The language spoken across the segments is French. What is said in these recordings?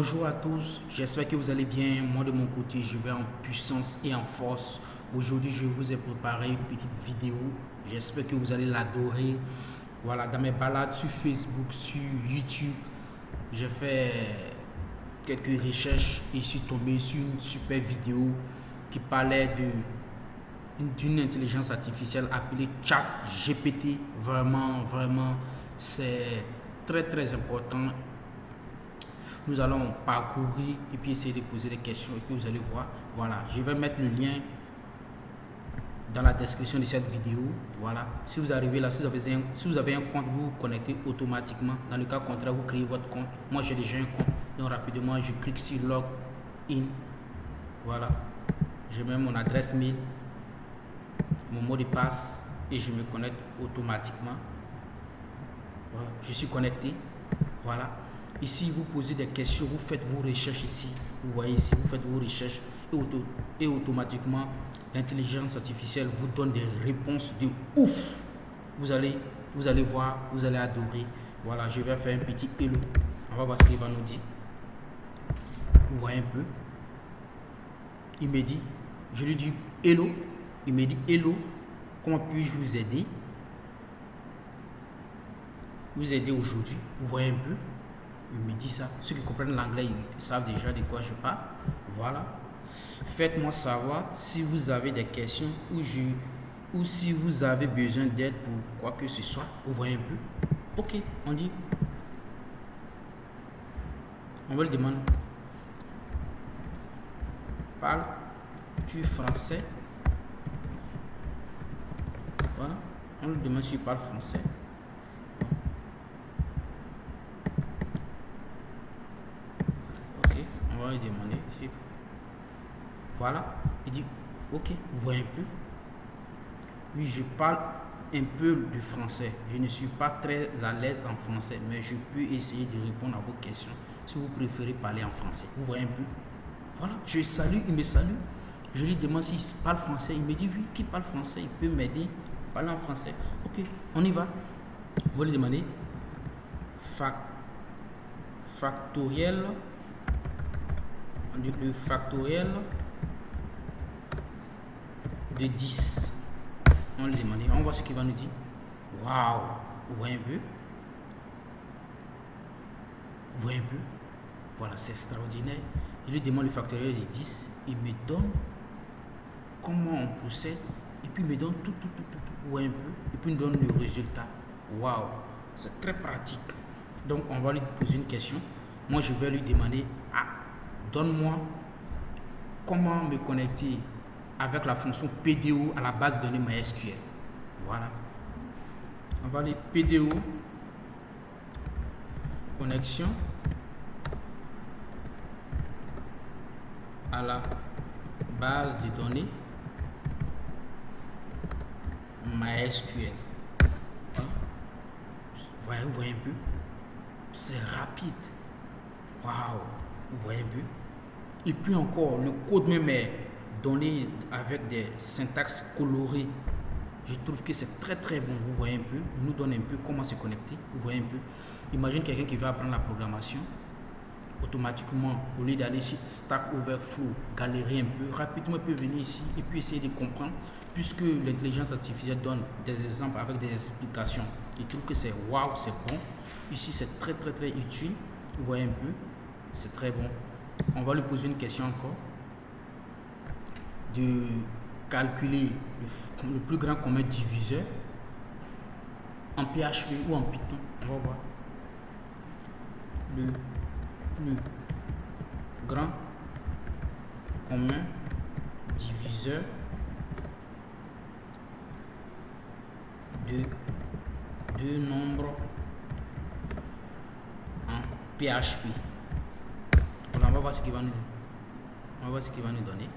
Bonjour à tous, j'espère que vous allez bien. Moi de mon côté, je vais en puissance et en force. Aujourd'hui, je vous ai préparé une petite vidéo. J'espère que vous allez l'adorer. Voilà, dans mes balades sur Facebook, sur YouTube, j'ai fait quelques recherches et je suis tombé sur une super vidéo qui parlait d'une intelligence artificielle appelée ChatGPT. Vraiment, c'est très important. Nous allons parcourir et puis essayer de poser des questions et puis vous allez voir. Voilà, je vais mettre le lien dans la description de cette vidéo. Voilà, si vous arrivez là, si vous avez un compte, vous vous connectez automatiquement. Dans le cas contraire, vous créez votre compte. Moi, j'ai déjà un compte. Donc, rapidement, je clique sur Login. Voilà, je mets mon adresse mail, mon mot de passe et je me connecte automatiquement. Voilà, je suis connecté. Voilà. Ici, vous posez des questions, vous faites vos recherches ici. Vous voyez ici, vous faites vos recherches et automatiquement, l'intelligence artificielle vous donne des réponses de ouf. Vous allez voir, vous allez adorer. Voilà, je vais faire un petit hello. On va voir ce qu'il va nous dire. Vous voyez un peu. Il me dit, je lui dis hello. Il me dit hello, comment puis-je vous aider? Vous aider aujourd'hui. Vous voyez un peu. Il me dit ça. Ceux qui comprennent l'anglais, ils savent déjà de quoi je parle. Voilà. Faites-moi savoir si vous avez des questions ou si vous avez besoin d'aide pour quoi que ce soit. Vous voyez un peu. Ok, on dit. On va lui demander. Parles-tu français? Voilà. On lui demande s'il parle français. On va lui demander. Voilà. Il dit, ok, vous voyez un peu. Oui, je parle un peu de français. Je ne suis pas très à l'aise en français, mais je peux essayer de répondre à vos questions si vous préférez parler en français. Vous voyez un peu. Voilà, je salue, il me salue. Je lui demande s'il parle français. Il me dit oui, qui parle français, il peut m'aider à parler en français. Ok, on y va. On va lui demander factoriel. Le factoriel de 10. On lui demande, on voit ce qu'il va nous dire. Waouh, vous voyez un peu. Vous voyez un peu. Voilà, c'est extraordinaire. Je lui demande le factoriel de 10. Il me donne comment on procède. Et puis il me donne tout. Vous voyez un peu. Et puis il me donne le résultat. Waouh, c'est très pratique. Donc on va lui poser une question. Moi je vais lui demander, donne-moi comment me connecter avec la fonction PDO à la base de données MySQL. Voilà. On va aller PDO, connexion à la base de données MySQL. Voilà. Vous voyez un peu. C'est rapide. Waouh. Vous voyez un peu. Et puis encore, le code même est donné avec des syntaxes colorées. Je trouve que c'est très bon. Vous voyez un peu. Il nous donne un peu comment se connecter. Vous voyez un peu. Imagine quelqu'un qui veut apprendre la programmation. Automatiquement, au lieu d'aller sur Stack Overflow, galérer un peu, rapidement il peut venir ici et puis essayer de comprendre. Puisque l'intelligence artificielle donne des exemples avec des explications. Je trouve que c'est waouh, c'est bon. Ici, c'est très utile. Vous voyez un peu. C'est très bon. On va lui poser une question encore. De calculer le plus grand commun diviseur en PHP ou en Python. On va voir. Le plus grand commun diviseur de deux nombres en PHP. Voilà, on va voir ce qu'il va nous donner. On va voir ce qu'il va nous donner.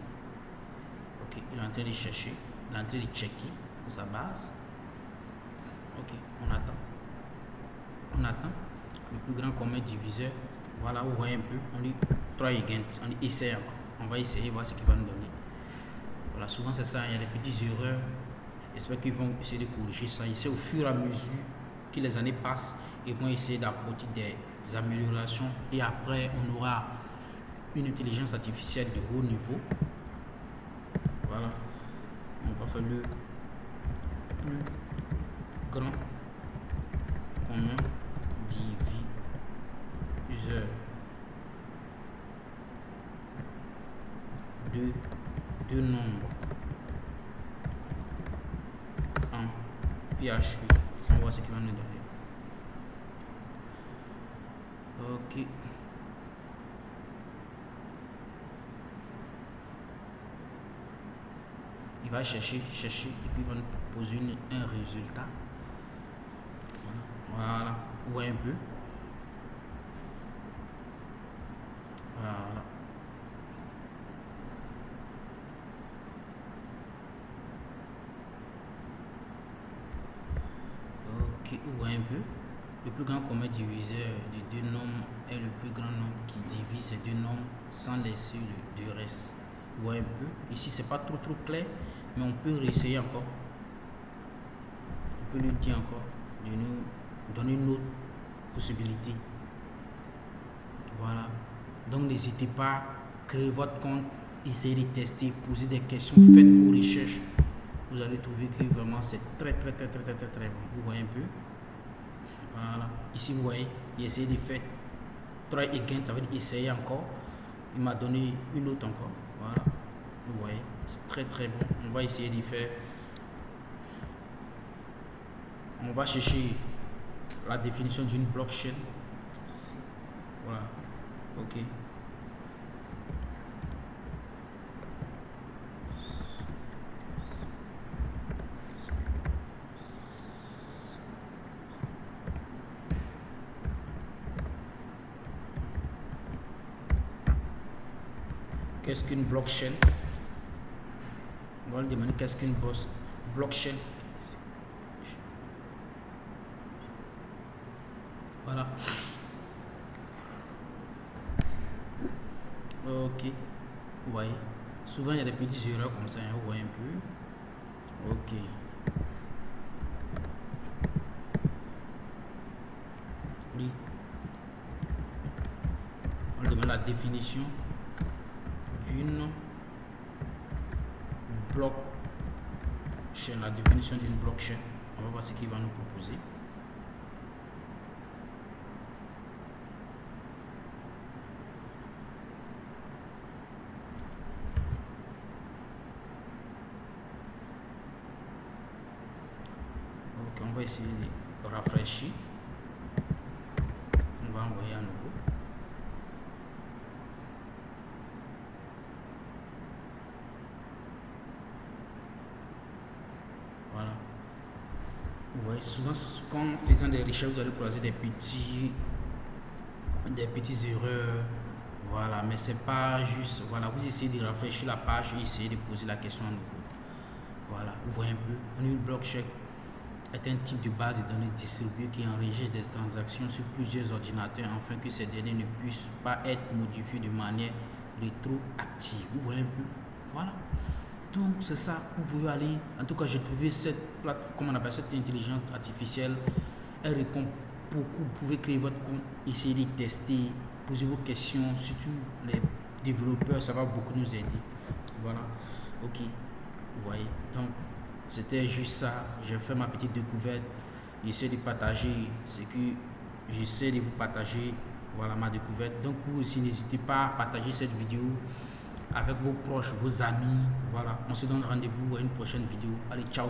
Ok, il est en train de chercher. Il est en train de checker sa base. Ok, on attend. On attend. Le plus grand commun diviseur. Voilà, vous voyez un peu. On dit try again. On dit essaye encore. On va essayer, voir ce qu'il va nous donner. Voilà, souvent c'est ça. Il y a des petites erreurs. J'espère qu'ils vont essayer de corriger ça. Ici, au fur et à mesure que les années passent, ils vont essayer d'apporter des améliorations. Et après, on aura une intelligence artificielle de haut niveau. Voilà, on va faire le plus grand commun diviseur de deux nombres en PHP. On va voir ce qui va nous donner. Ok. Il va chercher, et puis il va nous proposer un résultat. Voilà, vous voyez un peu. Voilà. Ok, vous voyez un peu. Le plus grand commun diviseur de deux nombres est le plus grand nombre qui divise ces deux nombres sans laisser le reste. Vous voyez un peu. Ici, c'est pas trop clair, mais on peut réessayer encore. On peut lui dire encore de nous donner une autre possibilité. Voilà. Donc, n'hésitez pas à créer votre compte, essayez de tester, poser des questions, faites vos recherches. Vous allez trouver que vraiment c'est très bon. Vous voyez un peu. Voilà. Ici, vous voyez, il essaie de faire try again, ça veut dire essayer encore. Il m'a donné une autre encore. Voilà. Vous voyez, c'est très bon. On va essayer de faire. On va chercher la définition d'une blockchain. Voilà. Ok. Qu'est-ce qu'une blockchain? On va lui demander qu'est-ce qu'une blockchain. Voilà. Ok. Vous voyez. Souvent il y a des petites erreurs comme ça. Hein. Vous voyez un peu. Ok. Oui. On lui demande la définition d'une blockchain, la définition d'une blockchain. On va voir ce qu'il va nous proposer. Ok, on va essayer de rafraîchir. On va envoyer à nouveau. Voilà. Vous voyez, souvent, quand faisant des recherches, vous allez croiser des petites erreurs. Voilà, mais c'est pas juste. Voilà, vous essayez de rafraîchir la page et essayez de poser la question à nouveau. Voilà, vous voyez un peu. Une blockchain est un type de base de données distribuée qui enregistre des transactions sur plusieurs ordinateurs afin que ces données ne puissent pas être modifiées de manière rétroactive. Vous voyez un peu. Voilà. Donc c'est ça, vous pouvez aller, en tout cas j'ai trouvé cette plateforme, comment on appelle cette intelligence artificielle, elle répond beaucoup, vous pouvez créer votre compte, essayer de tester, poser vos questions, surtout les développeurs, ça va beaucoup nous aider. Voilà, ok, vous voyez, donc c'était juste ça, j'ai fait ma petite découverte, j'essaie de partager ce que j'essaie de vous partager, voilà ma découverte. Donc vous aussi n'hésitez pas à partager cette vidéo avec vos proches, vos amis. Voilà, on se donne rendez-vous à une prochaine vidéo. Allez, ciao.